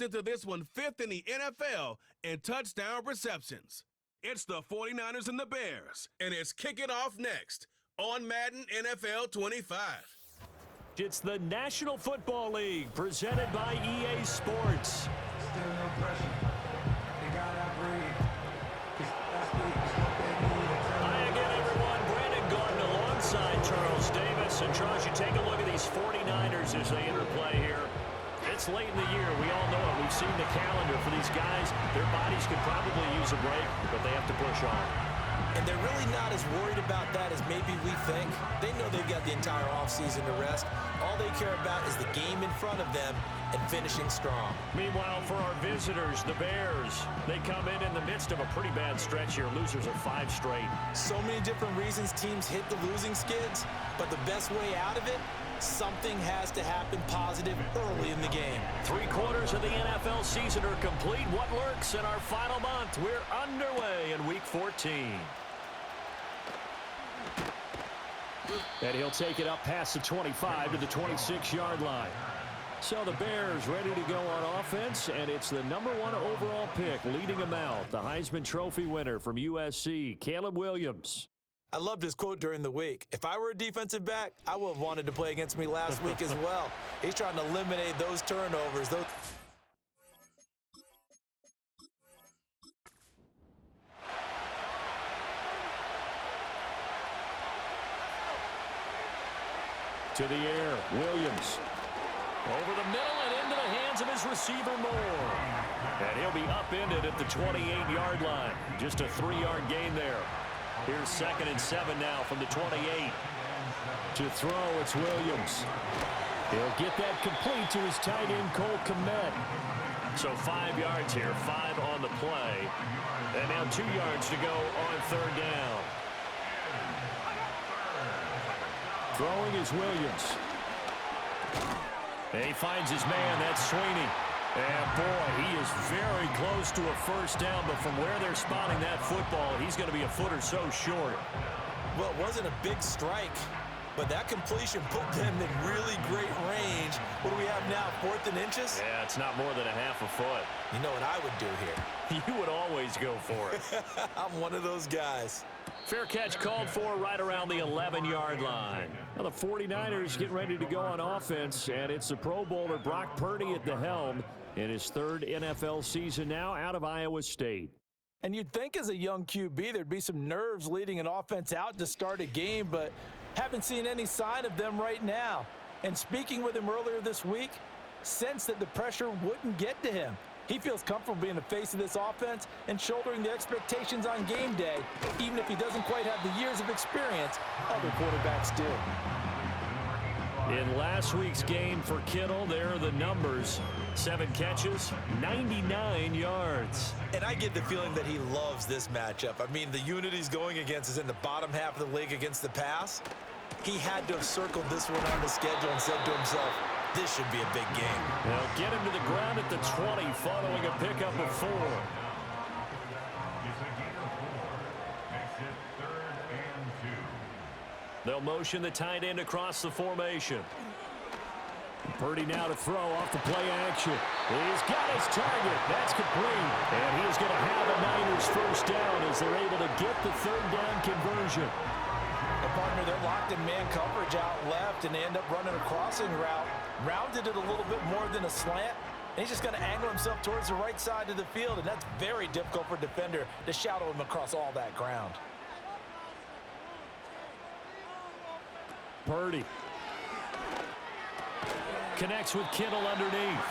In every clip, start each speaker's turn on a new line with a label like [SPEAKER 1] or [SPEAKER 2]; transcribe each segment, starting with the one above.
[SPEAKER 1] into this one fifth in the NFL in touchdown receptions. It's the 49ers and the Bears, and it's kicking off next on Madden NFL 25.
[SPEAKER 2] It's the National Football League presented by EA Sports.
[SPEAKER 3] Still no pressure. They got to breathe. That's what they need.
[SPEAKER 2] Hi again, everyone. Brandon Gordon alongside Charles Davis. And Charles, you take a look at these 49ers as they enter play here. It's late in the year. We all know it. We've seen the calendar for these guys. Their bodies could probably use a break, but they have to push on.
[SPEAKER 4] And they're really not as worried about that as maybe we think. They know they've got the entire offseason to rest. All they care about is the game in front of them and finishing strong.
[SPEAKER 2] Meanwhile, for our visitors, the Bears, they come in the midst of a pretty bad stretch here. Losers of 5 straight.
[SPEAKER 4] So many different reasons teams hit the losing skids, but the best way out of it, something has to happen positive early in the game.
[SPEAKER 2] 3/4 of the NFL season are complete. What lurks in our final month? We're underway in Week 14. And he'll take it up past the 25 to the 26-yard line. So the Bears ready to go on offense, and it's the number 1 overall pick leading them out, the Heisman Trophy winner from USC, Caleb Williams.
[SPEAKER 4] I loved his quote during the week. If I were a defensive back, I would have wanted to play against me last week as well. He's trying to eliminate those turnovers.
[SPEAKER 2] To the air, Williams. Over the middle and into the hands of his receiver, Moore. And he'll be upended at the 28-yard line. Just a 3-yard gain there. Here's 2nd and 7 now from the 28. To throw, it's Williams. He'll get that complete to his tight end, Cole Kmet. So 5 yards here, 5 on the play. And now 2 yards to go on 3rd down. Throwing is Williams. And he finds his man. That's Sweeney. And, boy, he is very close to a first down, but from where they're spotting that football, he's going to be a foot or so short.
[SPEAKER 4] Well, it wasn't a big strike, but that completion put them in really great range. What do we have now, 4th and inches?
[SPEAKER 2] Yeah, it's not more than a half a foot.
[SPEAKER 4] You know what I would do here?
[SPEAKER 2] You would always go for it.
[SPEAKER 4] I'm one of those guys.
[SPEAKER 2] Fair catch called for right around the 11-yard line. Now the 49ers getting ready to go on offense, and it's the Pro Bowler Brock Purdy at the helm in his 3rd NFL season now out of Iowa State.
[SPEAKER 4] And you'd think as a young QB there'd be some nerves leading an offense out to start a game, but haven't seen any sign of them right now. And speaking with him earlier this week, sensed that the pressure wouldn't get to him. He feels comfortable being the face of this offense and shouldering the expectations on game day, even if he doesn't quite have the years of experience other quarterbacks do.
[SPEAKER 2] In last week's game for Kittle, there are the numbers. 7 catches, 99 yards.
[SPEAKER 4] And I get the feeling that he loves this matchup. I mean, the unit he's going against is in the bottom half of the league against the pass. He had to have circled this one on the schedule and said to himself, this should be a big game.
[SPEAKER 2] They'll get him to the ground at the 20 following a pickup of 4. They'll motion the tight end across the formation. Purdy now to throw off the play action. He's got his target. That's complete. And he is going to have a Niners first down as they're able to get the 3rd down conversion.
[SPEAKER 4] Partner, they're locked in man coverage out left, and they end up running a crossing route. Rounded it a little bit more than a slant, and he's just going to angle himself towards the right side of the field, and that's very difficult for a defender to shadow him across all that ground.
[SPEAKER 2] Purdy connects with Kittle underneath.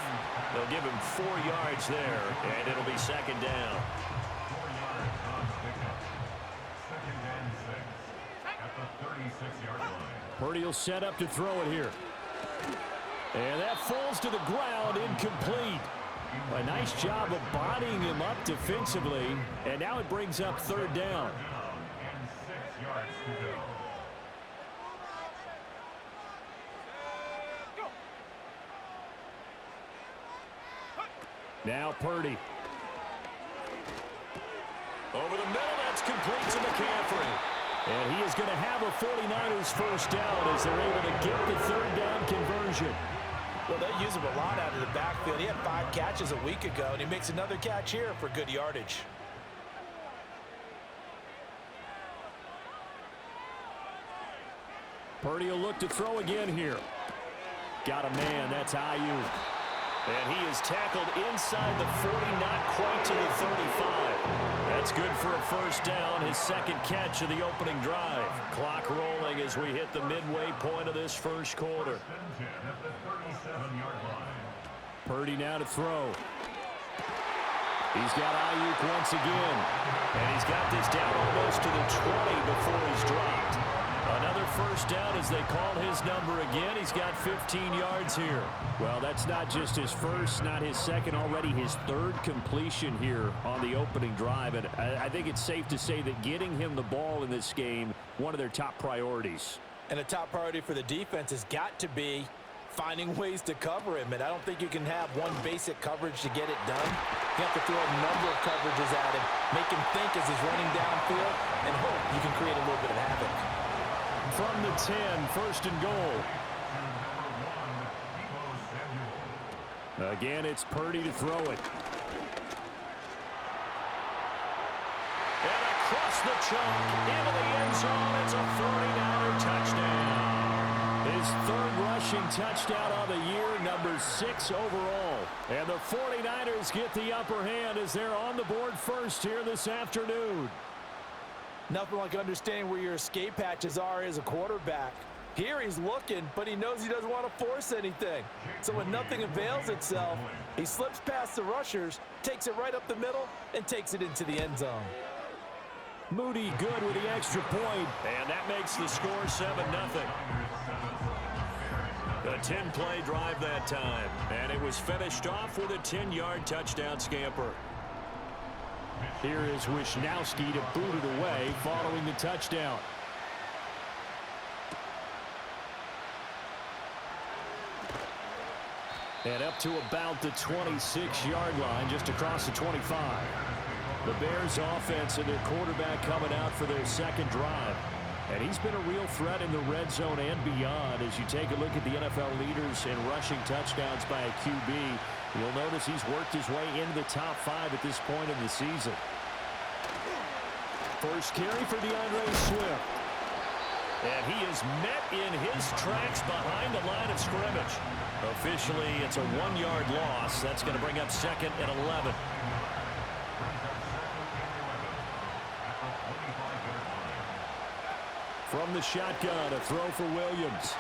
[SPEAKER 2] They'll give him 4 yards there, and it'll be 2nd down. Purdy will set up to throw it here. And that falls to the ground, incomplete. A nice job of bodying him up defensively, and now it brings up 3rd down. Now Purdy. Over the middle, that's complete to McCaffrey. And he is going to have a 49ers first down as they're able to get the 3rd down conversion.
[SPEAKER 4] Well, they use him a lot out of the backfield. He had 5 catches a week ago, and he makes another catch here for good yardage.
[SPEAKER 2] Purdy will look to throw again here. Got a man. That's Ayuk. And he is tackled inside the 40, not quite to the 35. That's good for a first down, his second catch of the opening drive. Clock rolling as we hit the midway point of this first quarter. Purdy now to throw. He's got Ayuk once again. And he's got this down almost to the 20 before he's dropped. Another first down as they call his number again. He's got 15 yards here. Well, that's not just his first, not his second, already his third completion here on the opening drive. And I think it's safe to say that getting him the ball in this game, one of their top priorities.
[SPEAKER 4] And a top priority for the defense has got to be finding ways to cover him. And I don't think you can have one basic coverage to get it done. You have to throw a number of coverages at him, make him think as he's running downfield, and hope you can create a little bit of havoc.
[SPEAKER 2] From the 10, first and goal. Again, it's Purdy to throw it. And across the chalk, into the end zone. It's a 40-yarder touchdown. His third rushing touchdown of the year, number 6 overall. And the 49ers get the upper hand as they're on the board first here this afternoon.
[SPEAKER 4] Nothing like understanding where your escape hatches are as a quarterback. Here he's looking, but he knows he doesn't want to force anything. So when nothing avails itself, he slips past the rushers, takes it right up the middle, and takes it into the end zone.
[SPEAKER 2] Moody good with the extra point, and that makes the score 7-0. A 10-play drive that time, and it was finished off with a 10-yard touchdown scamper. Here is Wisnowski to boot it away following the touchdown. And up to about the 26-yard line, just across the 25. The Bears offense and their quarterback coming out for their second drive. And he's been a real threat in the red zone and beyond. As you take a look at the NFL leaders in rushing touchdowns by a QB, you'll notice he's worked his way into the top 5 at this point in the season. First carry for DeAndre Swift. And he is met in his tracks behind the line of scrimmage. Officially, it's a 1-yard loss. That's going to bring up second and 11. From the shotgun, a throw for Williams.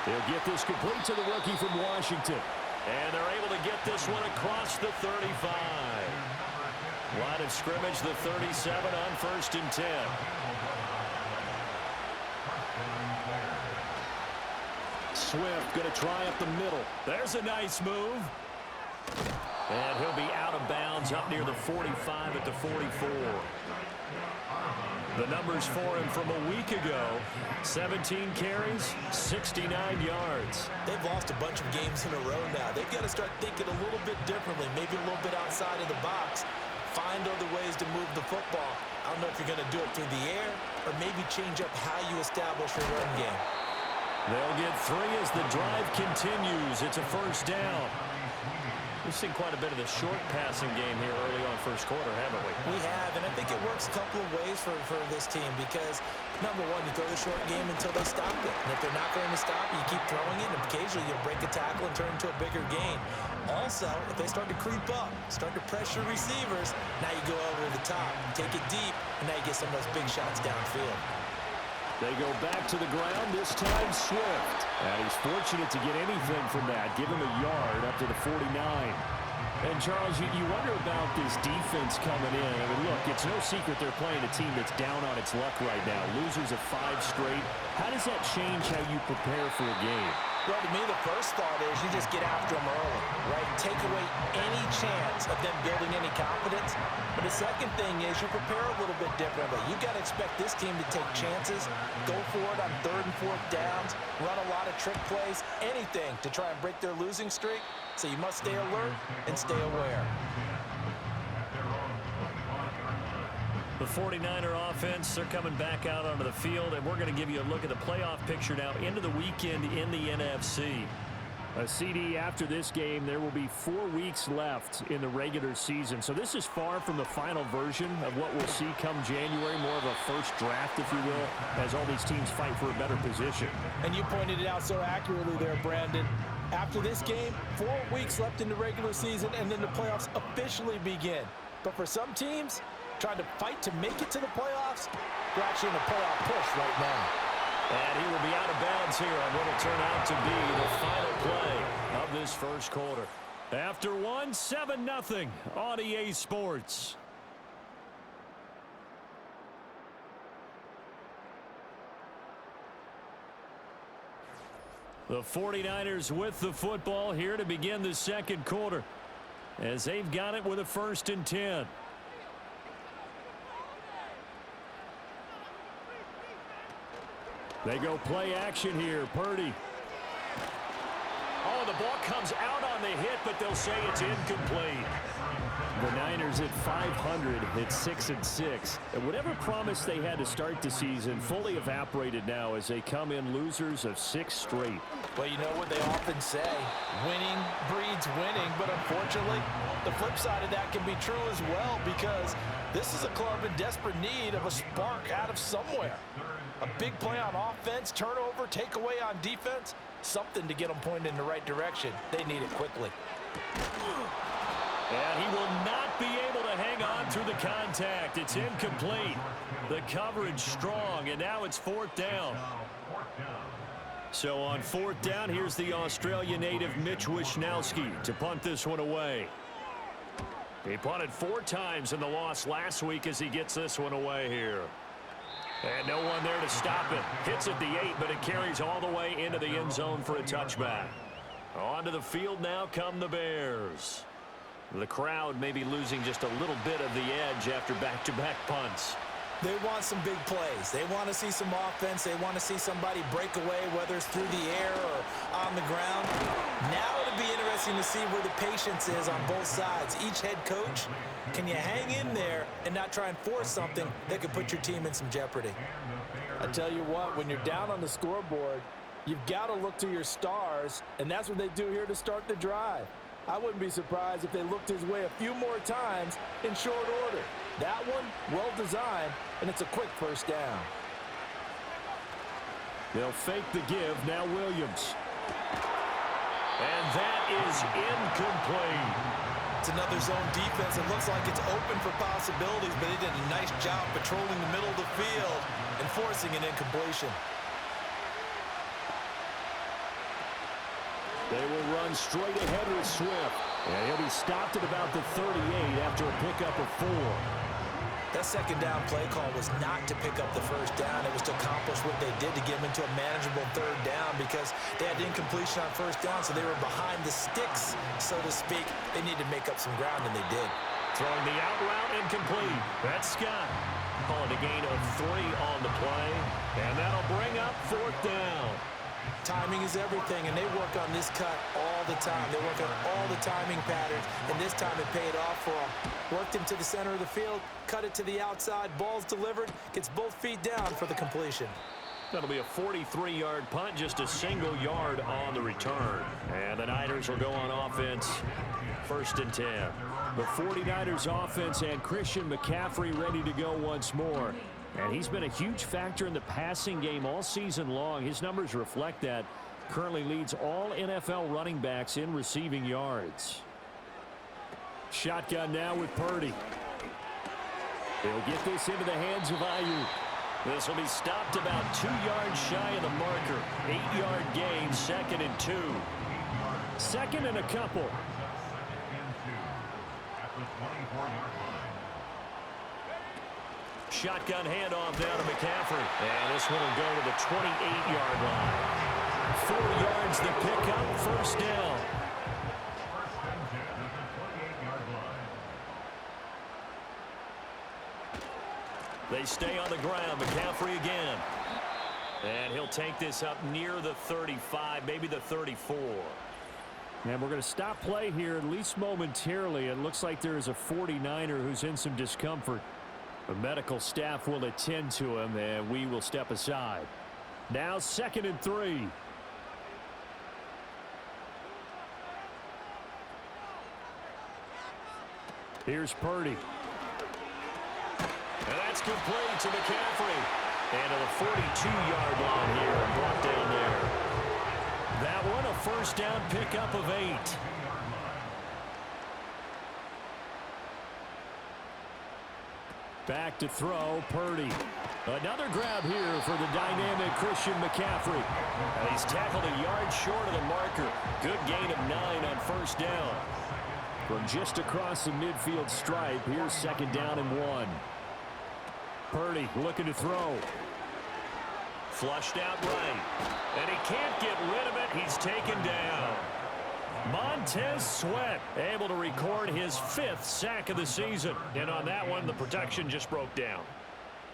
[SPEAKER 2] He'll get this complete to the rookie from Washington. And they're able to get this one across the 35. Line of scrimmage, the 37 on first and 10. Swift going to try up the middle. There's a nice move. And he'll be out of bounds up near the 45 at the 44. The numbers for him from a week ago, 17 carries, 69 yards.
[SPEAKER 4] They've lost a bunch of games in a row now. They've got to start thinking a little bit differently, maybe a little bit outside of the box. Find other ways to move the football. I don't know if you're going to do it through the air or maybe change up how you establish your run game.
[SPEAKER 2] They'll get 3 as the drive continues. It's a first down. We've seen quite a bit of the short passing game here early on first quarter, haven't we?
[SPEAKER 4] We have, and I think it works a couple of ways for this team because, number one, you throw the short game until they stop it. And if they're not going to stop it, you keep throwing it, and occasionally you'll break a tackle and turn into a bigger gain. Also, if they start to creep up, start to pressure receivers, now you go over the top, take it deep, and now you get some of those big shots downfield.
[SPEAKER 2] They go back to the ground, this time Swift. And he's fortunate to get anything from that. Give him a yard up to the 49. And, Charles, you wonder about this defense coming in. I mean, look, it's no secret they're playing a team that's down on its luck right now. Losers of 5 straight. How does that change how you prepare for a game?
[SPEAKER 4] Well, to me, the first thought is you just get after them early, right? Take away any chance of them building any confidence. But the second thing is you prepare a little bit differently. You've got to expect this team to take chances, go for it on 3rd and 4th downs, run a lot of trick plays, anything to try and break their losing streak. So you must stay alert and stay aware.
[SPEAKER 2] The 49er offense, they're coming back out onto the field, and we're going to give you a look at the playoff picture now into the weekend in the NFC. A CD after this game. There will be 4 weeks left in the regular season. So this is far from the final version of what we'll see come January, more of a first draft, if you will, as all these teams fight for a better position.
[SPEAKER 4] And you pointed it out so accurately there, Brandon. After this game, 4 weeks left in the regular season, and then the playoffs officially begin. But for some teams, trying to fight to make it to the playoffs, they're actually in a playoff push right now.
[SPEAKER 2] And he will be out of bounds here on what will turn out to be the final play of this first quarter. After one, 7-0 on EA Sports. The 49ers with the football here to begin the second quarter, as they've got it with a 1st and 10. They go play action here. Purdy. Oh, the ball comes out on the hit, but they'll say it's incomplete. The Niners at 500 at 6-6. And whatever promise they had to start the season fully evaporated now as they come in losers of 6 straight.
[SPEAKER 4] Well, you know what they often say, winning breeds winning, but unfortunately, the flip side of that can be true as well, because this is a club in desperate need of a spark out of somewhere. A big play on offense, turnover, takeaway on defense, something to get them pointed in the right direction. They need it quickly.
[SPEAKER 2] And he will not be able to hang on through the contact. It's incomplete. The coverage strong, and now it's 4th down. So on 4th down, here's the Australia native Mitch Wishnowsky to punt this one away. He punted 4 times in the loss last week as he gets this one away here. And no one there to stop it. Hits at the 8, but it carries all the way into the end zone for a touchback. Onto the field now come the Bears. The crowd may be losing just a little bit of the edge after back-to-back punts.
[SPEAKER 4] They want some big plays. They want to see some offense. They want to see somebody break away, whether it's through the air or on the ground. Now it'll be interesting to see where the patience is on both sides. Each head coach, can you hang in there and not try and force something that could put your team in some jeopardy? I tell you what, when you're down on the scoreboard, you've got to look to your stars, and that's what they do here to start the drive. I wouldn't be surprised if they looked his way a few more times in short order. That one, well designed, and it's a quick 1st down.
[SPEAKER 2] They'll fake the give, now Williams. And that is incomplete.
[SPEAKER 4] It's another zone defense. It looks like it's open for possibilities, but they did a nice job patrolling the middle of the field and forcing an incompletion.
[SPEAKER 2] They will run straight ahead with Swift. And he'll be stopped at about the 38 after a pickup of 4.
[SPEAKER 4] That 2nd down play call was not to pick up the 1st down. It was to accomplish what they did to get them into a manageable 3rd down, because they had incompletion on 1st down, so they were behind the sticks, so to speak. They needed to make up some ground, and they did.
[SPEAKER 2] Throwing the out route incomplete. That's Scott. Calling a gain of 3 on the play. And that'll bring up 4th down.
[SPEAKER 4] Timing is everything, and they work on this cut all the time. They work on all the timing patterns, and this time it paid off for them. Worked him to the center of the field, cut it to the outside, ball's delivered, gets both feet down for the completion.
[SPEAKER 2] That'll be a 43-yard punt, just a single yard on the return. And the Niners will go on offense, 1st and 10. The 49ers offense and Christian McCaffrey ready to go once more. And he's been a huge factor in the passing game all season long. His numbers reflect that. Currently leads all NFL running backs in receiving yards. Shotgun now with Purdy. They'll get this into the hands of Ayuk. This will be stopped about 2 yards shy of the marker. 8-yard gain, 2nd and 2. 2nd and a couple. Shotgun handoff down to McCaffrey. And this one will go to the 28-yard line. 4 yards the pickup, 1st down. They stay on the ground. McCaffrey again. And he'll take this up near the 35, maybe the 34. And we're going to stop play here, at least momentarily. It looks like there is a 49er who's in some discomfort. The medical staff will attend to him, and we will step aside. Now 2nd and 3. Here's Purdy. And that's complete to McCaffrey. And to the 42-yard line here and brought down there. That one, a first down pickup of 8. Back to throw, Purdy. Another grab here for the dynamic Christian McCaffrey. And he's tackled a yard short of the marker. Good gain of 9 on first down. From just across the midfield stripe, here's second down and 1. Purdy looking to throw. Flushed out right. And he can't get rid of it. He's taken down. Montez Sweat able to record his 5th sack of the season. And on that one, the protection just broke down.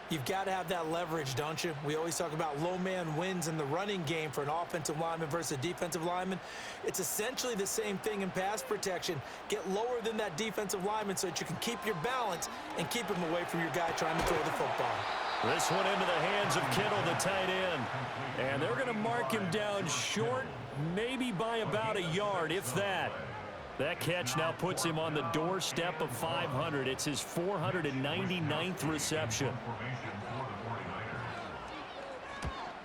[SPEAKER 4] You've got to have that leverage, don't you? We always talk about low man wins in the running game for an offensive lineman versus a defensive lineman. It's essentially the same thing in pass protection. Get lower than that defensive lineman so that you can keep your balance and keep him away from your guy trying to throw the football.
[SPEAKER 2] This one into the hands of Kittle, the tight end. And they're going to mark him down short, maybe by about a yard, if that. That catch now puts him on the doorstep of 500. It's his 499th reception.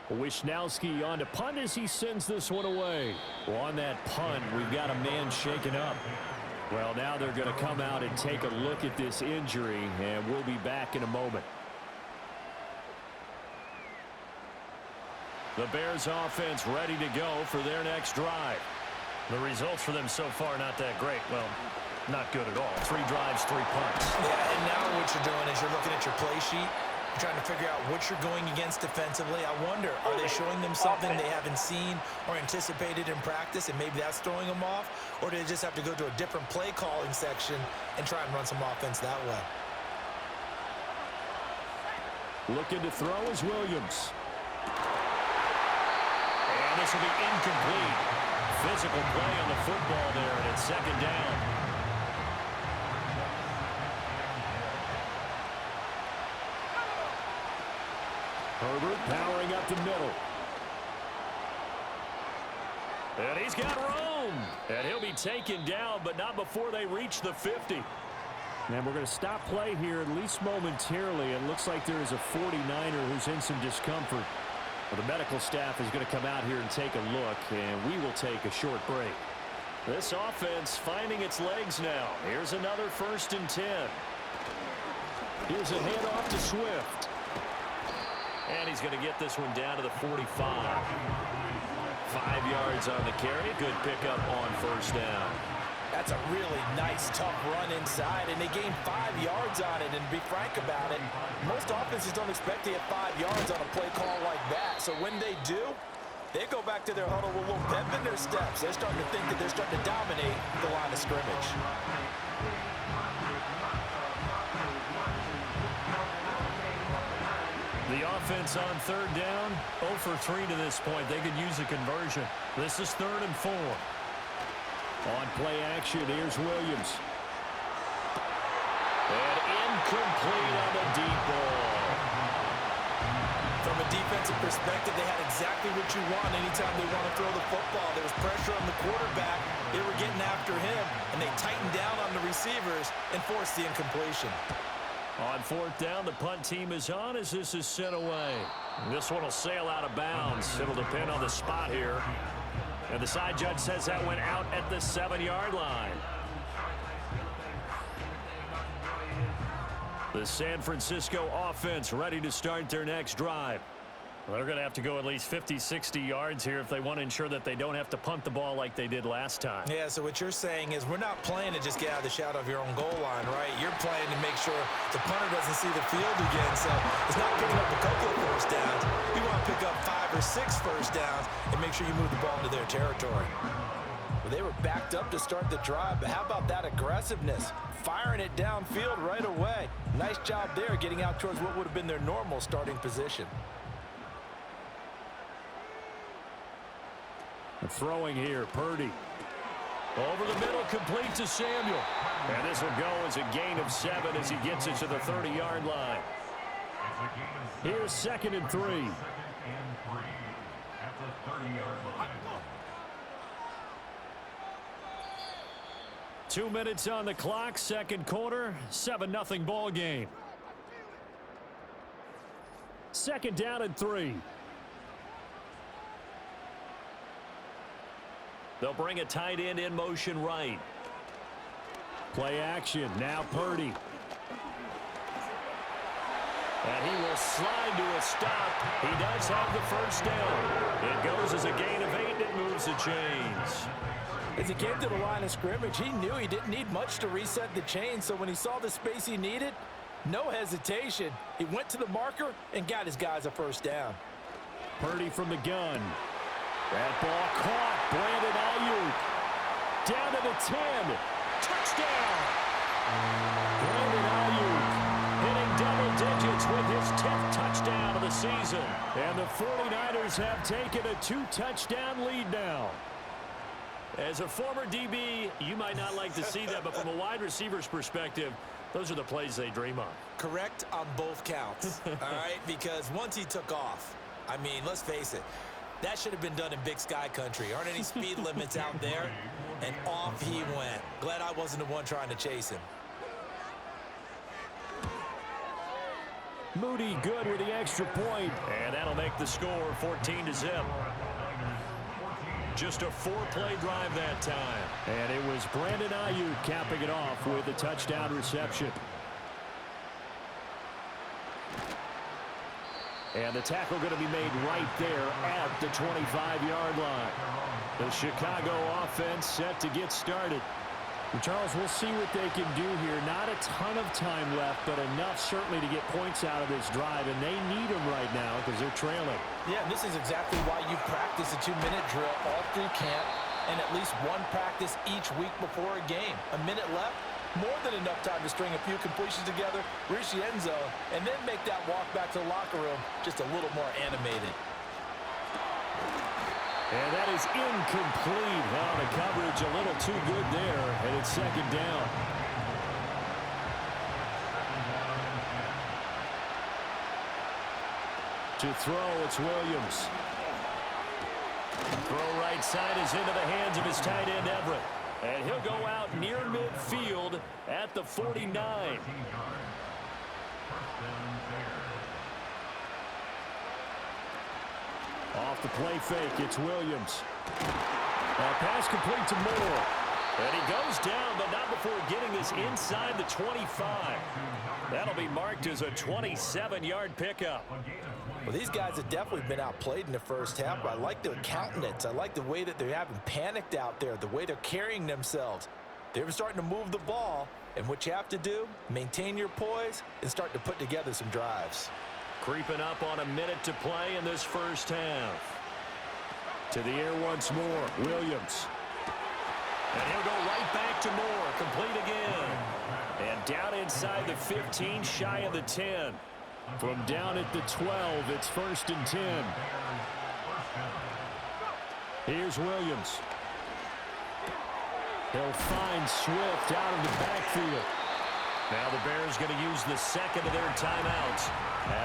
[SPEAKER 2] Wishnowski on to punt as he sends this one away. Well, on that punt, we've got a man shaken up. Well, now they're going to come out and take a look at this injury, and we'll be back in a moment. The Bears offense ready to go for their next drive. The results for them so far not that great. Well, not good at all. 3 drives, 3 punts.
[SPEAKER 4] Yeah, and now what you're doing is you're looking at your play sheet. You're trying to figure out what you're going against defensively. I wonder, are they showing them something they haven't seen or anticipated in practice, and maybe that's throwing them off? Or do they just have to go to a different play calling section and try and run some offense that way?
[SPEAKER 2] Looking to throw is Williams. And this will be incomplete. Physical play on the football there, and it's second down. Herbert powering up the middle. And he's got room. And he'll be taken down, but not before they reach the 50. And we're going to stop play here, at least momentarily. It looks like there is a 49er who's in some discomfort. Well, the medical staff is going to come out here and take a look, and we will take a short break. This offense finding its legs now. Here's another 1st and 10. Here's a handoff to Swift. And he's going to get this one down to the 45. 5 yards on the carry. Good pickup on first down.
[SPEAKER 4] That's a really nice, tough run inside, and they gained 5 yards on it. And to be frank about it, most offenses don't expect to get 5 yards on a play call like that. So when they do, they go back to their huddle with a little pep in their steps. They're starting to think that they're starting to dominate the line of scrimmage.
[SPEAKER 2] The offense on 3rd down, 0 for 3 to this point. They could use a conversion. This is 3rd and 4. On play action, here's Williams. And incomplete on the deep ball.
[SPEAKER 4] From a defensive perspective, they had exactly what you want anytime they want to throw the football. There was pressure on the quarterback. They were getting after him, and they tightened down on the receivers and forced the incompletion.
[SPEAKER 2] On 4th down, the punt team is on as this is sent away. This one will sail out of bounds. It'll depend on the spot here. And the side judge says that went out at the 7-yard line. The San Francisco offense ready to start their next drive. Well, they're going to have to go at least 50, 60 yards here if they want to ensure that they don't have to punt the ball like they did last time.
[SPEAKER 4] Yeah, so what you're saying is we're not playing to just get out of the shadow of your own goal line, right? You're playing to make sure the punter doesn't see the field again. So it's not picking up a couple of first downs. You want to pick up 5 or 6 first downs and make sure you move the ball into their territory. Well, they were backed up to start the drive, but how about that aggressiveness? Firing it downfield right away. Nice job there getting out towards what would have been their normal starting position.
[SPEAKER 2] Throwing here, Purdy. Over the middle, complete to Samuel. And this will go as a gain of 7 as he gets it to the 30-yard line. Here's 2nd and 3. 2 minutes on the clock, second quarter, 7-0 ball game. Second down and 3. They'll bring a tight end in motion right. Play action. Now Purdy. And he will slide to a stop. He does have the first down. It goes as a gain of 8, and it moves the chains.
[SPEAKER 4] As he came to the line of scrimmage, he knew he didn't need much to reset the chain, so when he saw the space he needed, no hesitation. He went to the marker and got his guys a first down.
[SPEAKER 2] Purdy from the gun. That ball caught. Brandon Ayuk. Down to the 10. Touchdown. Brandon Ayuk hitting double digits with his 10th touchdown of the season. And the 49ers have taken a 2-touchdown lead now. As a former DB, you might not like to see that, but from a wide receiver's perspective, those are the plays they dream of.
[SPEAKER 4] Correct on both counts, all right? Because once he took off, I mean, let's face it, that should have been done in Big Sky country. Aren't any speed limits out there? And off he went. Glad I wasn't the one trying to chase him.
[SPEAKER 2] Moody good with the extra point, and that'll make the score 14-0. Just a 4-play drive that time. And it was Brandon Ayuk capping it off with a touchdown reception. And the tackle going to be made right there at the 25-yard line. The Chicago offense set to get started. Well, Charles, we'll see what they can do here. Not a ton of time left, but enough certainly to get points out of this drive, and they need them right now because they're trailing.
[SPEAKER 4] Yeah, and this is exactly why you practice a 2-minute drill all through camp and at least one practice each week before a game. A minute left, more than enough time to string a few completions together, reach the end zone, and then make that walk back to the locker room just a little more animated.
[SPEAKER 2] And that is incomplete. Well, the coverage a little too good there, and it's second down. To throw, it's Williams. Throw right side is into the hands of his tight end, Everett. And he'll go out near midfield at the 49. Off the play fake, it's Williams. Pass complete to Moore. And he goes down, but not before getting this inside the 25. That'll be marked as a 27-yard pickup.
[SPEAKER 4] Well, these guys have definitely been outplayed in the first half, but I like their countenance. I like the way that they haven't panicked out there, the way they're carrying themselves. They're starting to move the ball, and what you have to do, maintain your poise and start to put together some drives.
[SPEAKER 2] Creeping up on a minute to play in this first half. To the air once more, Williams. And he'll go right back to Moore, complete again. And down inside the 15, shy of the 10. From down at the 12, it's 1st and 10. Here's Williams. He'll find Swift out of the backfield. Now the Bears going to use the second of their timeouts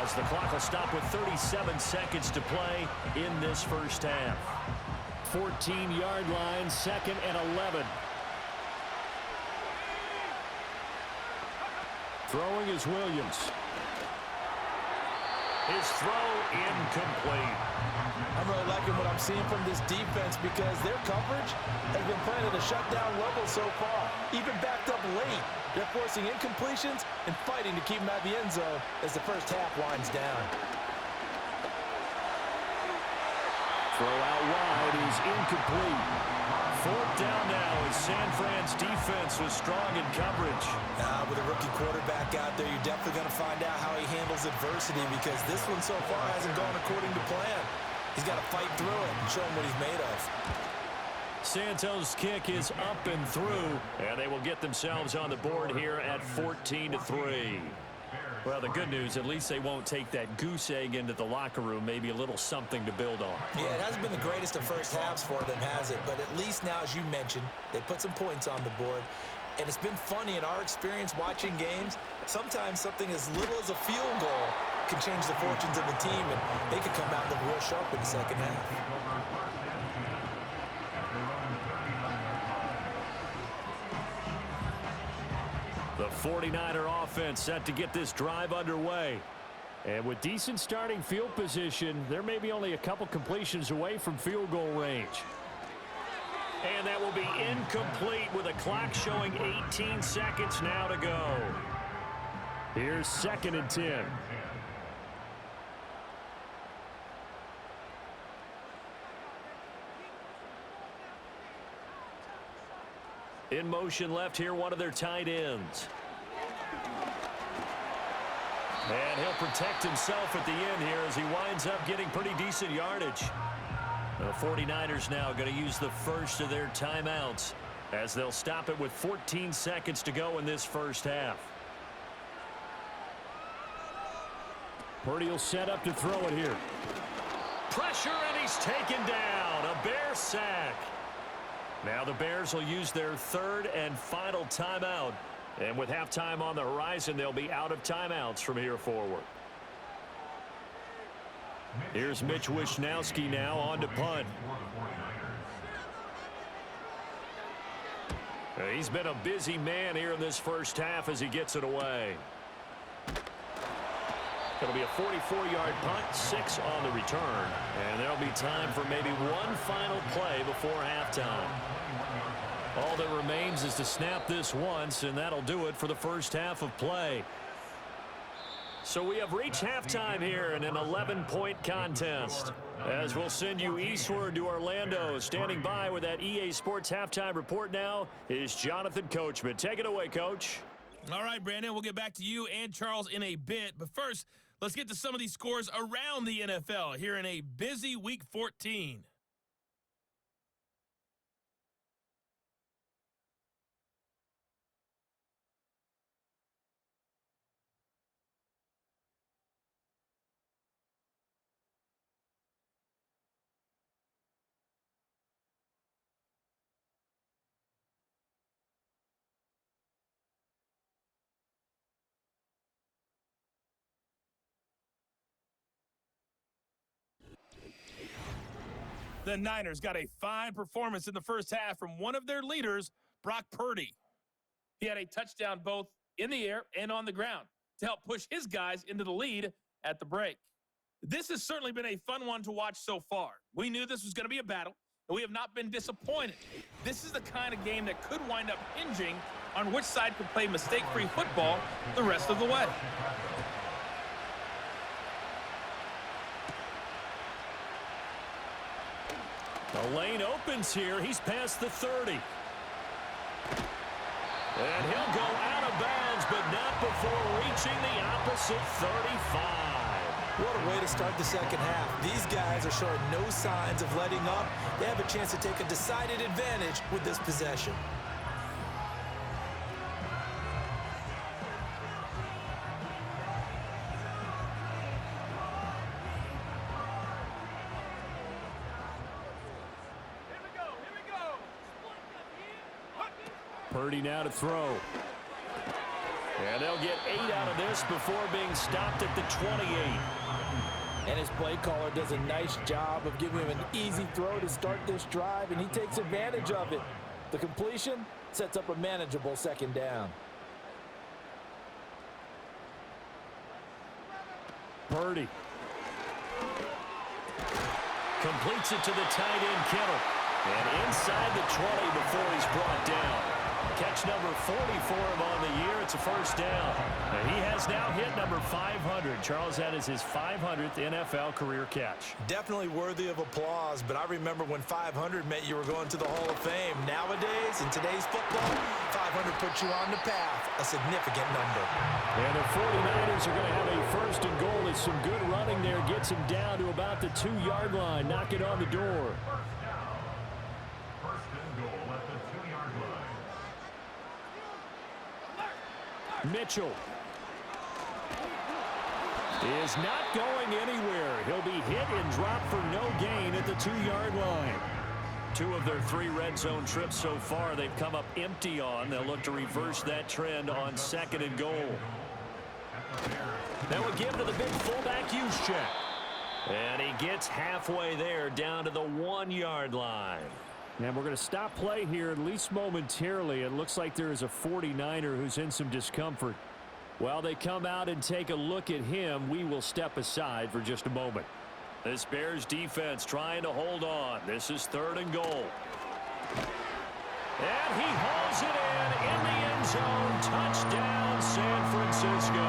[SPEAKER 2] as the clock will stop with 37 seconds to play in this first half. 14-yard line, 2nd and 11. Throwing is Williams. His throw incomplete.
[SPEAKER 4] I'm really liking what I'm seeing from this defense because their coverage has been playing at a shutdown level so far. Even backed up late, they're forcing incompletions and fighting to keep them out of the end zone as the first half winds down.
[SPEAKER 2] Throw out wide is incomplete. 4th down now as San Fran's defense was strong in coverage.
[SPEAKER 4] With a rookie quarterback out there, you're definitely going to find out how he handles adversity because this one so far hasn't gone according to plan. He's got to fight through it and show him what he's made of.
[SPEAKER 2] Santos' kick is up and through, and they will get themselves on the board here at 14-3. Well, the good news, at least they won't take that goose egg into the locker room, maybe a little something to build on.
[SPEAKER 4] Yeah, it hasn't been the greatest of first halves for them, has it? But at least now, as you mentioned, they put some points on the board. And it's been funny in our experience watching games. Sometimes something as little as a field goal can change the fortunes of the team, and they could come out and look real sharp in the second half.
[SPEAKER 2] The 49er offense set to get this drive underway. And with decent starting field position, they're maybe only a couple completions away from field goal range. And that will be incomplete with a clock showing 18 seconds now to go. Here's 2nd and 10. In motion left here, one of their tight ends. And he'll protect himself at the end here as he winds up getting pretty decent yardage. The 49ers now going to use the first of their timeouts as they'll stop it with 14 seconds to go in this first half. Purdy will set up to throw it here. Pressure, and he's taken down. A Bear sack. Now the Bears will use their 3rd and final timeout. And with halftime on the horizon, they'll be out of timeouts from here forward. Here's Mitch Wishnowsky now on to punt. He's been a busy man here in this first half as he gets it away. It'll be a 44-yard punt, 6 on the return. And there'll be time for maybe one final play before halftime. All that remains is to snap this once, and that'll do it for the first half of play. So we have reached halftime here in an 11-point contest. As we'll send you eastward to Orlando. Standing by with that EA Sports halftime report now is Jonathan Coachman. Take it away, Coach.
[SPEAKER 5] All right, Brandon, we'll get back to you and Charles in a bit. But first, let's get to some of these scores around the NFL here in a busy Week 14. The Niners got a fine performance in the first half from one of their leaders, Brock Purdy. He had a touchdown both in the air and on the ground to help push his guys into the lead at the break. This has certainly been a fun one to watch so far. We knew this was going to be a battle, and we have not been disappointed. This is the kind of game that could wind up hinging on which side could play mistake-free football the rest of the way.
[SPEAKER 2] The lane opens here. He's past the 30. And he'll go out of bounds, but not before reaching the opposite 35.
[SPEAKER 4] What a way to start the second half. These guys are showing no signs of letting up. They have a chance to take a decided advantage with this possession.
[SPEAKER 2] Purdy now to throw. And they'll get 8 out of this before being stopped at the 28.
[SPEAKER 4] And his play caller does a nice job of giving him an easy throw to start this drive, and he takes advantage of it. The completion sets up a manageable second down.
[SPEAKER 2] Purdy completes it to the tight end, Kittle. And inside the 20 before he's brought down. Catch number 40 for him on the year. It's a first down. And he has now hit number 500. Charles, that is his 500th NFL career catch.
[SPEAKER 4] Definitely worthy of applause, but I remember when 500 meant you were going to the Hall of Fame. Nowadays, in today's football, 500 puts you on the path, a significant number.
[SPEAKER 2] And the 49ers are going to have a first and goal. It's some good running there. Gets him down to about the 2-yard line. Knock it on the door. Mitchell is not going anywhere. He'll be hit and dropped for no gain at the 2-yard line. 2 of their 3 red zone trips so far they've come up empty on. They'll look to reverse that trend on 2nd and goal. That will give to the big fullback Juszczyk. And he gets halfway there down to the 1-yard line. And we're going to stop play here, at least momentarily. It looks like there is a 49er who's in some discomfort. While they come out and take a look at him, we will step aside for just a moment. This Bears defense trying to hold on. This is 3rd and goal. And he hauls it in the end zone. Touchdown, San Francisco.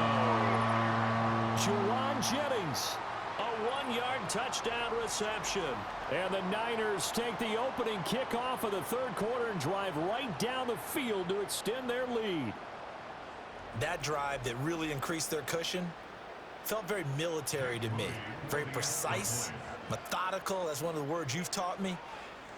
[SPEAKER 2] Jauan Jennings. A 1-yard touchdown reception. And the Niners take the opening kickoff of the 3rd quarter and drive right down the field to extend their lead.
[SPEAKER 4] That drive that really increased their cushion felt very military to me. Very precise, methodical. That's one of the words you've taught me.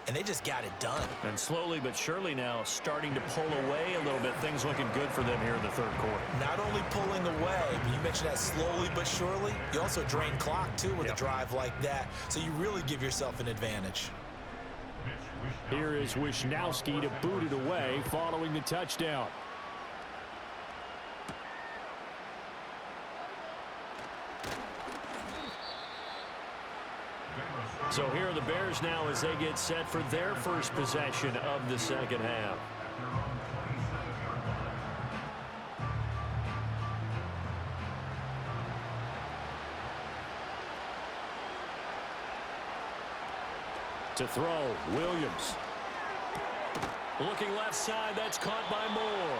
[SPEAKER 4] And they just got it done.
[SPEAKER 2] And slowly but surely now starting to pull away a little bit. Things looking good for them here in the 3rd quarter.
[SPEAKER 4] Not only pulling away, but you mentioned that slowly but surely. You also drain clock, too, with a drive like that. So you really give yourself an advantage.
[SPEAKER 2] Here is Wisnowski to boot it away following the touchdown. So here are the Bears now as they get set for their first possession of the 2nd half. To throw, Williams. Looking left side, that's caught by Moore.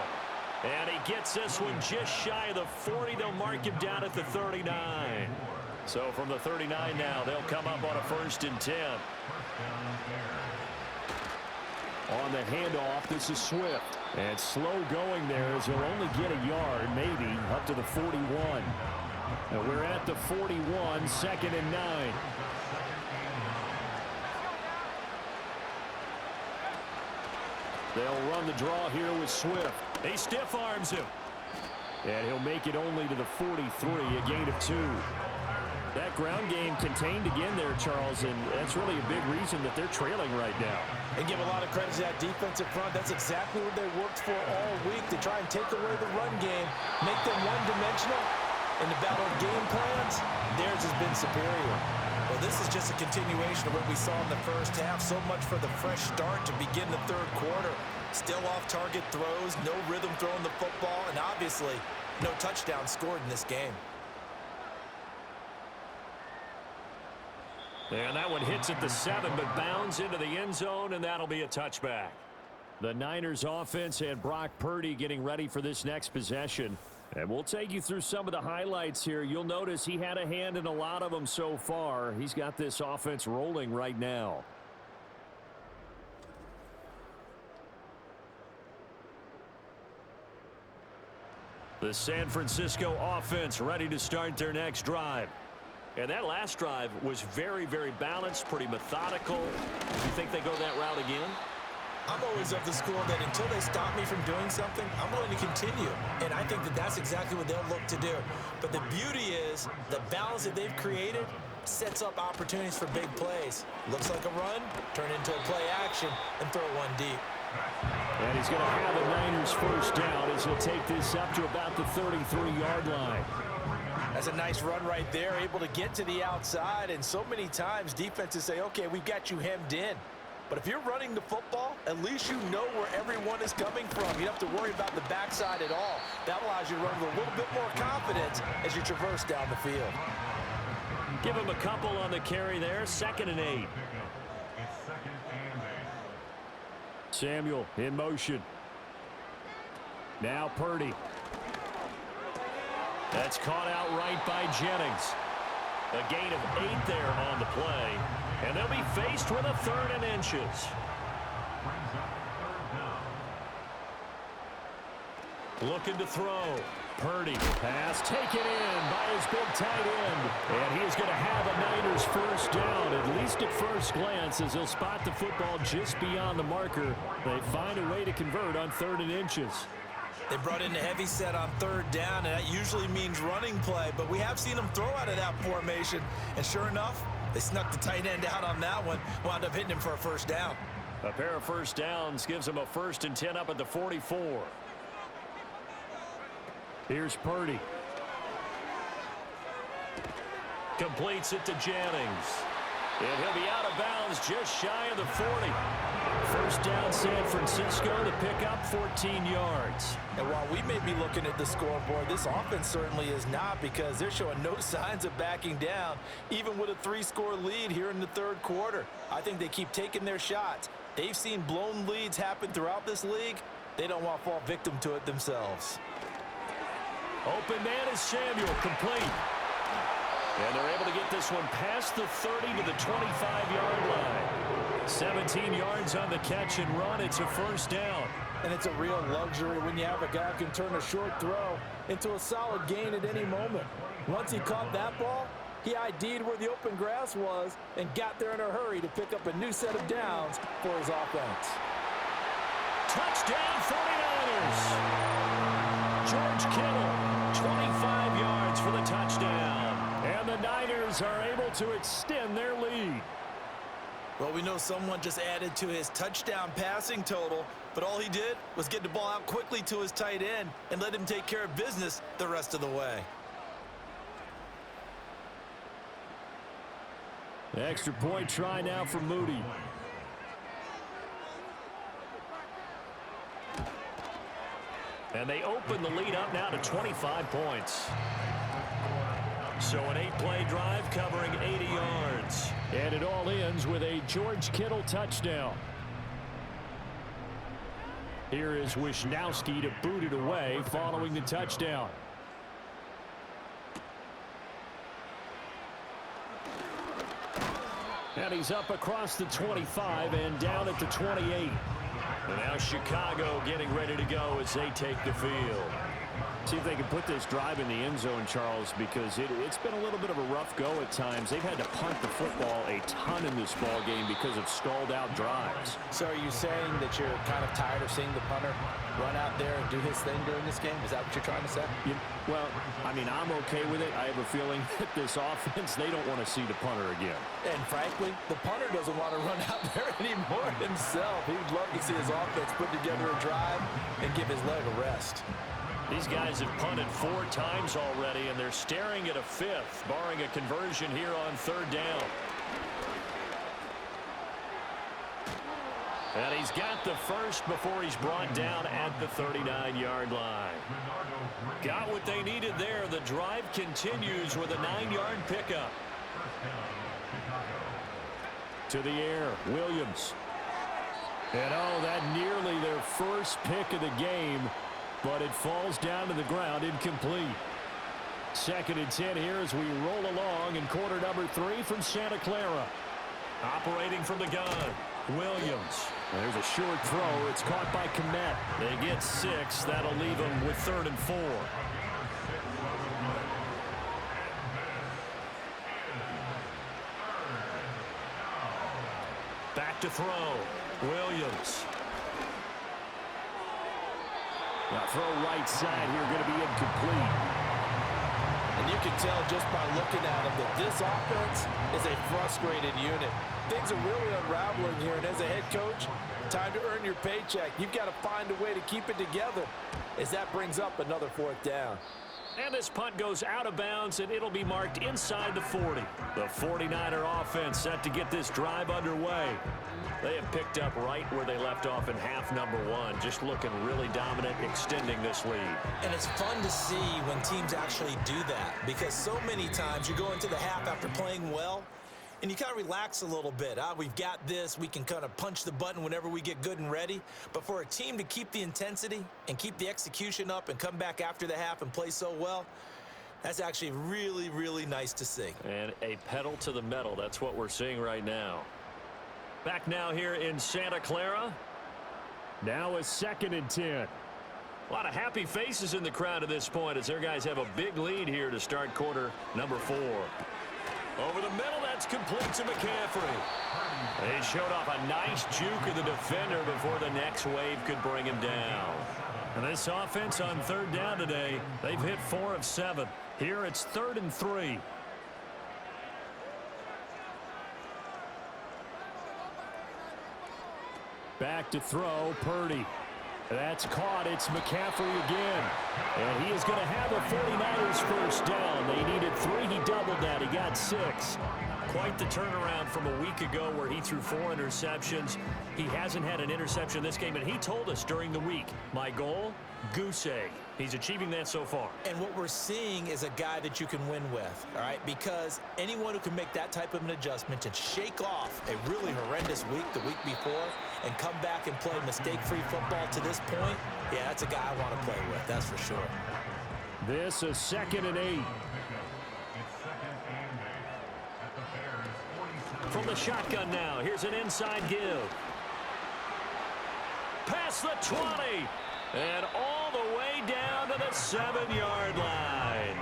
[SPEAKER 2] And he gets this one just shy of the 40. They'll mark him down at the 39. So from the 39 now, they'll come up on a 1st and 10. On the handoff, this is Swift. And slow going there as he'll only get a yard, maybe, up to the 41. Now we're at the 41, 2nd and 9. They'll run the draw here with Swift. He stiff arms him. And he'll make it only to the 43, a gain of 2. That ground game contained again there, Charles, and that's really a big reason that they're trailing right now.
[SPEAKER 4] They give a lot of credit to that defensive front. That's exactly what they worked for all week, to try and take away the run game, make them one-dimensional. In the battle of game plans, theirs has been superior. Well, this is just a continuation of what we saw in the first half. So much for the fresh start to begin the 3rd quarter. Still off-target throws, no rhythm throwing the football, and obviously no touchdown scored in this game.
[SPEAKER 2] And that one hits at the 7, but bounds into the end zone, and that'll be a touchback. The Niners offense and Brock Purdy getting ready for this next possession. And we'll take you through some of the highlights here. You'll notice he had a hand in a lot of them so far. He's got this offense rolling right now. The San Francisco offense ready to start their next drive. And that last drive was very, very balanced, pretty methodical. Do you think they go that route again?
[SPEAKER 4] I'm always of the school that until they stop me from doing something, I'm willing to continue. And I think that that's exactly what they'll look to do. But the beauty is the balance that they've created sets up opportunities for big plays. Looks like a run, turn into a play action, and throw one deep.
[SPEAKER 2] And he's going to have a Niners 1st down as he'll take this up to about the 33-yard line.
[SPEAKER 4] That's a nice run right there, able to get to the outside. And so many times defenses say, okay, we've got you hemmed in. But if you're running the football, at least you know where everyone is coming from. You don't have to worry about the backside at all. That allows you to run with a little bit more confidence as you traverse down the field.
[SPEAKER 2] Give him a couple on the carry there. 2nd and 8. Samuel in motion. Now Purdy. That's caught out right by Jennings. A gain of 8 there on the play. And they'll be faced with a 3rd and inches. Looking to throw. Purdy. Pass taken in by his big tight end. And he is going to have a Niners 1st down, at least at first glance, as he'll spot the football just beyond the marker. They find a way to convert on 3rd and inches.
[SPEAKER 4] They brought in a heavy set on 3rd down, and that usually means running play. But we have seen them throw out of that formation. And sure enough, they snuck the tight end out on that one, wound up hitting him for a 1st down.
[SPEAKER 2] A pair of 1st downs gives them a 1st and 10 up at the 44. Here's Purdy. Completes it to Jennings. And he'll be out of bounds just shy of the 40. First down, San Francisco to pick up 14 yards.
[SPEAKER 4] And while we may be looking at the scoreboard, this offense certainly is not, because they're showing no signs of backing down, even with a 3-score lead here in the third quarter. I think they keep taking their shots. They've seen blown leads happen throughout this league. They don't want to fall victim to it themselves.
[SPEAKER 2] Open man is Samuel, complete. And they're able to get this one past the 30 to the 25-yard line. 17 yards on the catch and run. It's a first down.
[SPEAKER 4] And it's a real luxury when you have a guy who can turn a short throw into a solid gain at any moment. Once he caught that ball, he ID'd where the open grass was and got there in a hurry to pick up a new set of downs for his offense.
[SPEAKER 2] Touchdown 49ers. George Kittle, 25 yards for the touchdown. And the Niners are able to extend their lead.
[SPEAKER 4] Well, we know someone just added to his touchdown passing total, but all he did was get the ball out quickly to his tight end and let him take care of business the rest of the way.
[SPEAKER 2] The extra point try now for Moody. And they open the lead up now to 25 points. So an 8-play drive covering 80 yards. And it all ends with a George Kittle touchdown. Here is Wisnowski to boot it away following the touchdown. And he's up across the 25 and down at the 28. And now Chicago getting ready to go as they take the field. See if they can put this drive in the end zone, Charles, because it's been a little bit of a rough go at times. They've had to punt the football a ton in this ball game because of stalled-out drives.
[SPEAKER 4] So are you saying that you're kind of tired of seeing the punter run out there and do his thing during this game? Is that what you're trying to say?
[SPEAKER 2] Well, I mean, I'm okay with it. I have a feeling that this offense, they don't want to see the punter again.
[SPEAKER 4] And frankly, the punter doesn't want to run out there anymore himself. He'd love to see his offense put together a drive and give his leg a rest.
[SPEAKER 2] These guys have punted 4 times already, and they're staring at a 5th, barring a conversion here on 3rd down. And he's got the first before he's brought down at the 39-yard line. Got what they needed there. The drive continues with a 9-yard pickup. To the air, Williams. And oh, that nearly their first pick of the game, but it falls down to the ground, incomplete. 2nd and 10 here as we roll along in quarter number 3 from Santa Clara. Operating from the gun, Williams. There's a short throw. It's caught by Kmet. They get 6. That'll leave them with 3rd and 4. Back to throw, Williams. Now throw right side here, going to be incomplete.
[SPEAKER 4] And you can tell just by looking at him that this offense is a frustrated unit. Things are really unraveling here, and as a head coach, time to earn your paycheck. You've got to find a way to keep it together as that brings up another 4th down.
[SPEAKER 2] And this punt goes out of bounds, and it'll be marked inside the 40. The 49er offense set to get this drive underway. They have picked up right where they left off in half number 1, just looking really dominant, extending this lead.
[SPEAKER 4] And it's fun to see when teams actually do that, because so many times you go into the half after playing well, and you kind of relax a little bit. We've got this. We can kind of punch the button whenever we get good and ready. But for a team to keep the intensity and keep the execution up and come back after the half and play so well, that's actually really, really nice to see.
[SPEAKER 2] And a pedal to the metal. That's what we're seeing right now. Back now here in Santa Clara. Now a 2nd and 10. A lot of happy faces in the crowd at this point as their guys have a big lead here to start quarter number 4. Over the middle, that's complete to McCaffrey. They showed off a nice juke of the defender before the next wave could bring him down. And this offense on 3rd down today, they've hit 4 of 7. Here it's 3rd and 3. Back to throw, Purdy. That's caught. It's McCaffrey again. And he is going to have a 49ers first down. They needed 3. He doubled that. He got 6. Quite the turnaround from a week ago where he threw 4 interceptions. He hasn't had an interception this game, and he told us during the week, my goal, goose egg. He's achieving that so far.
[SPEAKER 4] And what we're seeing is a guy that you can win with, all right? Because anyone who can make that type of an adjustment and shake off a really horrendous week the week before and come back and play mistake-free football to this point, yeah, that's a guy I want to play with, that's for sure.
[SPEAKER 2] This is 2nd and 8. From the shotgun now, here's an inside give. Past the 20. And all the way down to the 7-yard line.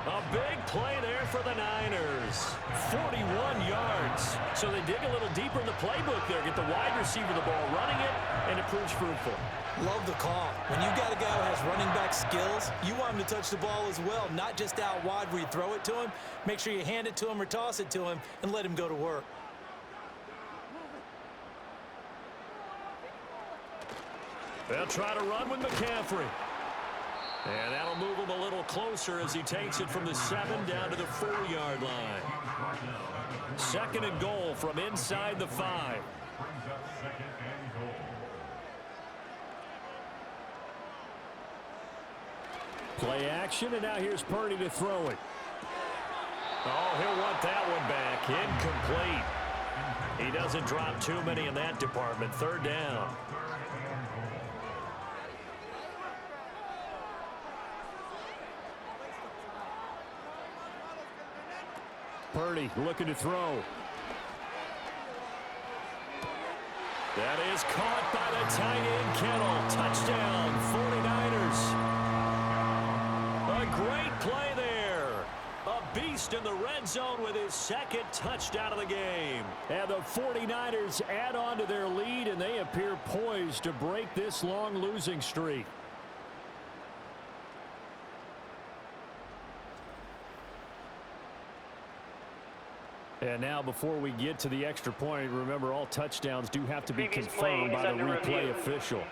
[SPEAKER 2] A big play there for the Niners. 41 yards. So they dig a little deeper in the playbook there. Get the wide receiver the ball, running it, and it proves fruitful.
[SPEAKER 4] Love the call. When you got a guy who has running back skills, you want him to touch the ball as well, not just out wide where you throw it to him. Make sure you hand it to him or toss it to him and let him go to work.
[SPEAKER 2] They'll try to run with McCaffrey. And that'll move him a little closer as he takes it from the 7 down to the 4-yard line. 2nd and goal from inside the 5. Play action, and now here's Purdy to throw it. Oh, he'll want that one back. Incomplete. He doesn't drop too many in that department. 3rd down. Purdy looking to throw. That is caught by the tight end Kittle. Touchdown, 49ers. A great play there. A beast in the red zone with his 2nd touchdown of the game. And the 49ers add on to their lead, and they appear poised to break this long losing streak. And now before we get to the extra point, remember all touchdowns do have to be confirmed by the replay official.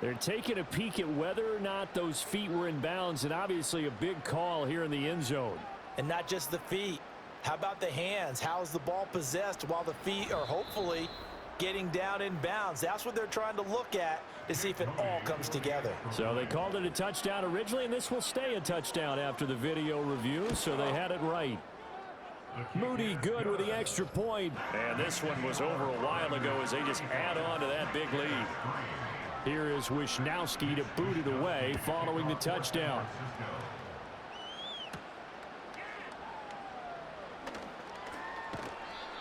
[SPEAKER 2] They're taking a peek at whether or not those feet were in bounds, and obviously a big call here in the end zone.
[SPEAKER 4] And not just the feet. How about the hands? How is the ball possessed while the feet are hopefully getting down in bounds? That's what they're trying to look at to see if it all comes together.
[SPEAKER 2] So they called it a touchdown originally, and this will stay a touchdown after the video review, so they had it right. Moody good with the extra point. And this one was over a while ago as they just add on to that big lead. Here is Wisnowski to boot it away following the touchdown.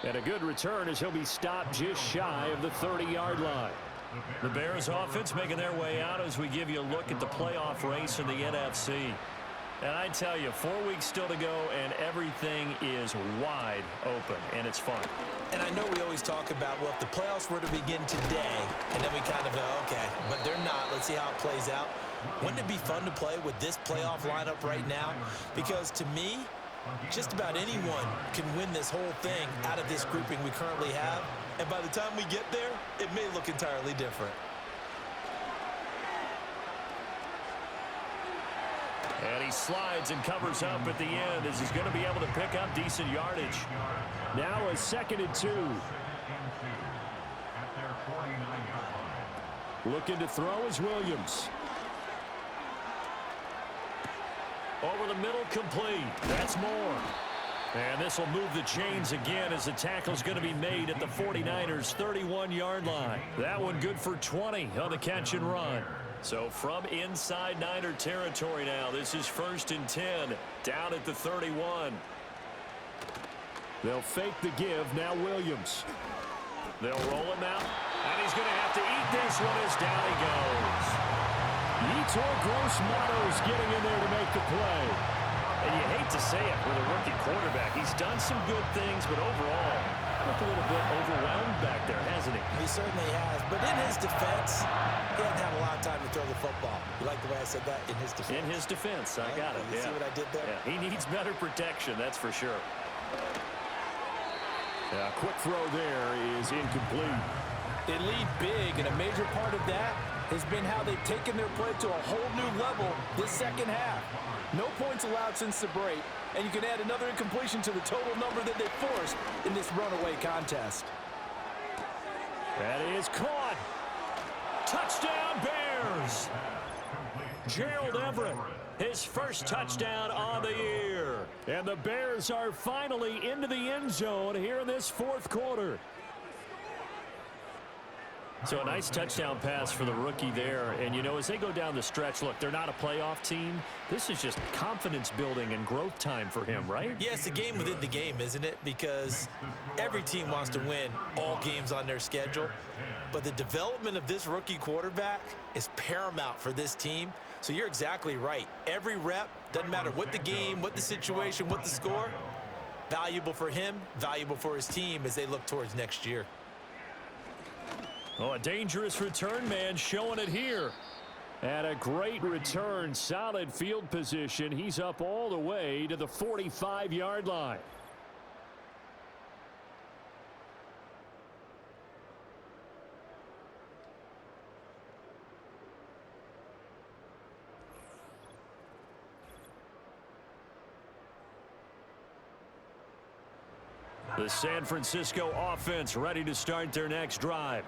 [SPEAKER 2] And a good return as he'll be stopped just shy of the 30-yard line. The Bears offense making their way out as we give you a look at the playoff race in the NFC. And I tell you, 4 weeks still to go, and everything is wide open, and it's fun.
[SPEAKER 4] And I know we always talk about, well, if the playoffs were to begin today, and then we kind of go, okay, but they're not. Let's see how it plays out. Wouldn't it be fun to play with this playoff lineup right now? Because to me, just about anyone can win this whole thing out of this grouping we currently have. And by the time we get there, it may look entirely different.
[SPEAKER 2] And he slides and covers up at the end as he's going to be able to pick up decent yardage. Now a 2nd and 2. Looking to throw is Williams. Over the middle, complete. That's Moore. And this will move the chains again as the tackle's going to be made at the 49ers' 31-yard line. That one good for 20 on the catch and run. So from inside Niner territory now, this is 1st and 10 down at the 31. They'll fake the give. Now Williams. They'll roll him out, and he's going to have to eat this one as down he goes. Yetur Gross-Matos getting in there to make the play. And you hate to say it with a rookie quarterback. He's done some good things, but overall, looked a little bit overwhelmed back there, hasn't he?
[SPEAKER 4] He certainly has. But in his defense, he hasn't had a lot of time to throw the football. You like the way I said that? In his defense.
[SPEAKER 2] In his defense. I got it.
[SPEAKER 4] You see what I did there?
[SPEAKER 2] Yeah, he needs better protection, that's for sure. Quick throw there is incomplete.
[SPEAKER 4] They lead big, and a major part of that has been how they've taken their play to a whole new level this second half. No points allowed since the break, and you can add another incompletion to the total number that they forced in this runaway contest.
[SPEAKER 2] That is caught. Touchdown, Bears! Gerald Everett, his first touchdown on the year. And the Bears are finally into the end zone here in this fourth quarter. So a nice touchdown pass for the rookie there. And, you know, as they go down the stretch, look, they're not a playoff team. This is just confidence building and growth time for him, right?
[SPEAKER 4] Yeah, it's a game within the game, isn't it? Because every team wants to win all games on their schedule. But the development of this rookie quarterback is paramount for this team. So you're exactly right. Every rep, doesn't matter what the game, what the situation, what the score, valuable for him, valuable for his team as they look towards next year.
[SPEAKER 2] Oh, a dangerous return man showing it here. And a great return, solid field position. He's up all the way to the 45-yard line. The San Francisco offense ready to start their next drive.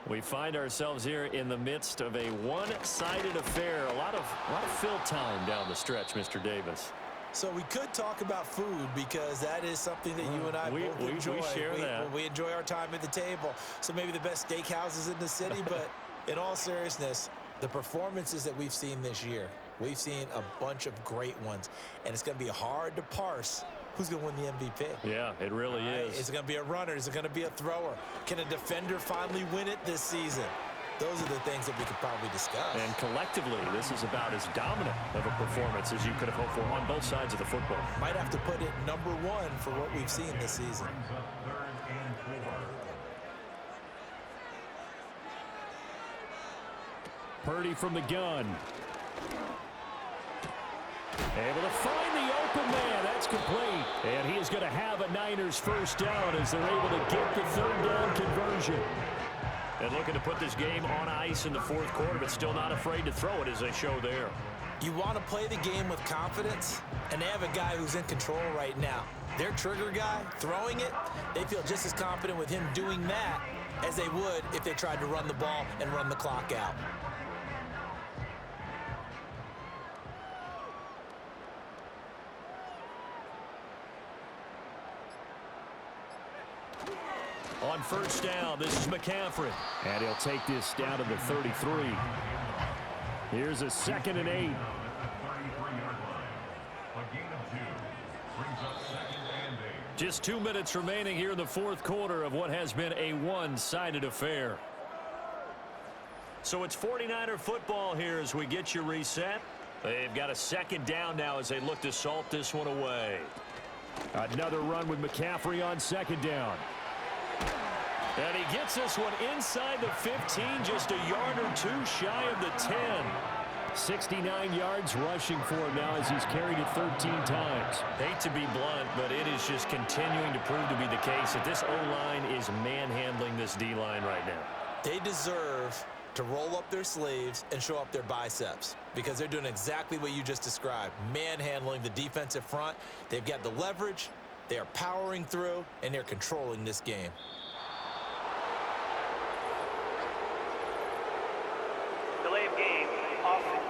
[SPEAKER 2] We find ourselves here in the midst of a one-sided affair. A lot of fill time down the stretch, Mr. Davis.
[SPEAKER 4] So we could talk about food because that is something that you and I both enjoy.
[SPEAKER 2] We share that.
[SPEAKER 4] We enjoy our time at the table. So maybe the best steakhouses in the city, but in all seriousness, the performances that we've seen this year, we've seen a bunch of great ones, and it's going to be hard to parse who's going to win the MVP.
[SPEAKER 2] Yeah, it really is.
[SPEAKER 4] Is it going to be a runner? Is it going to be a thrower? Can a defender finally win it this season? Those are the things that we could probably discuss.
[SPEAKER 2] And collectively, this is about as dominant of a performance as you could have hoped for on both sides of the football.
[SPEAKER 4] Might have to put it number one for what we've seen this season.
[SPEAKER 2] Purdy from the gun. Able to find the open man. That's complete. And he is going to have a Niners first down as they're able to get the third down conversion. And looking to put this game on ice in the fourth quarter, but still not afraid to throw it as they show there.
[SPEAKER 4] You want to play the game with confidence, and they have a guy who's in control right now. Their trigger guy, throwing it, they feel just as confident with him doing that as they would if they tried to run the ball and run the clock out.
[SPEAKER 2] On first down, this is McCaffrey. And he'll take this down to the 33. Here's a 2nd and 8. Just 2 minutes remaining here in the fourth quarter of what has been a one-sided affair. So it's 49er football here as we get you reset. They've got a 2nd down now as they look to salt this one away. Another run with McCaffrey on 2nd down. And he gets this one inside the 15, just a yard or two shy of the 10. 69 yards rushing for him now as he's carried it 13 times. Hate to be blunt, but it is just continuing to prove to be the case that this O-line is manhandling this D-line right now.
[SPEAKER 4] They deserve to roll up their sleeves and show up their biceps because they're doing exactly what you just described, manhandling the defensive front. They've got the leverage, they are powering through, and they're controlling this game.
[SPEAKER 6] Delay of game, offense.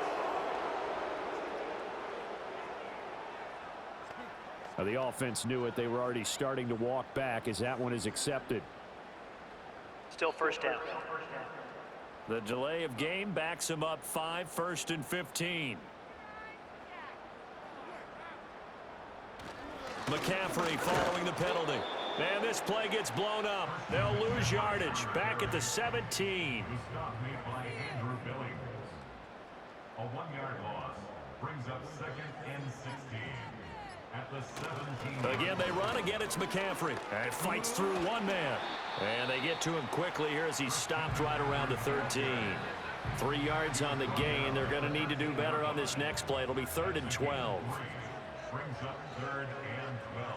[SPEAKER 2] The offense knew it. They were already starting to walk back as that one is accepted.
[SPEAKER 6] Still first down.
[SPEAKER 2] The delay of game backs him up 5, 1st and 15. McCaffrey following the penalty. And this play gets blown up. They'll lose yardage back at the 17.
[SPEAKER 7] A 1-yard loss brings up 2nd and 16 at the 17.
[SPEAKER 2] Again, they run. Again, it's McCaffrey. And fights through one man. And they get to him quickly here as he's stopped right around the 13. 3 yards on the gain. They're going to need to do better on this next play. It'll be 3rd and 12.
[SPEAKER 7] Brings up 3rd and 12.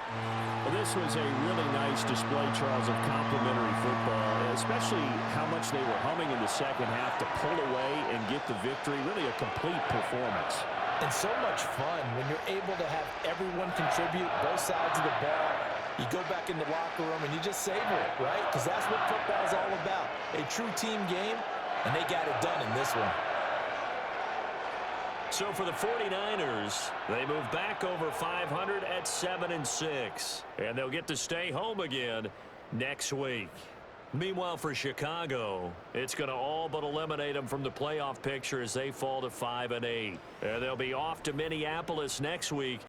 [SPEAKER 2] Well, this was a really nice display, Charles, of complimentary football, especially how much they were humming in the second half to pull away and get the victory. Really a complete performance.
[SPEAKER 4] And so much fun when you're able to have everyone contribute, both sides of the ball. You go back in the locker room and you just savor it, right? Because that's what football is all about. A true team game, and they got it done in this one.
[SPEAKER 2] So for the 49ers, they move back over 500 at 7-6. And they'll get to stay home again next week. Meanwhile, for Chicago, it's going to all but eliminate them from the playoff picture as they fall to 5-8. And they'll be off to Minneapolis next week